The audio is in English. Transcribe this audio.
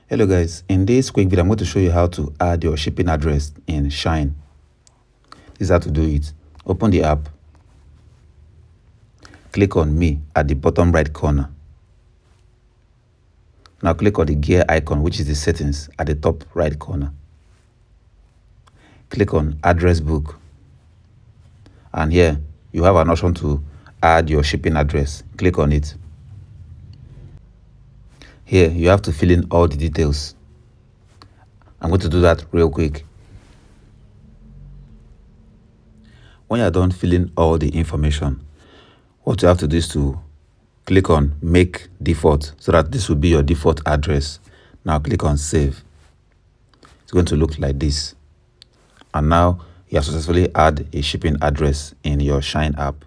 Hello guys, in this quick video I'm going to show you how to add your shipping address in Shein. This is how to do it. Open the app, click on me at the bottom right corner. Now click on the gear icon, which is the settings at the top right corner. Click on address book, and here you have an option to add your shipping address. Click on it. Here you have to fill in all the details. I'm going to do that real quick. When you're done filling all the information, what you have to do is to click on make default, so that this will be your default address. Now click on save. It's going to look like this. And now you have successfully added a shipping address in your Shein app.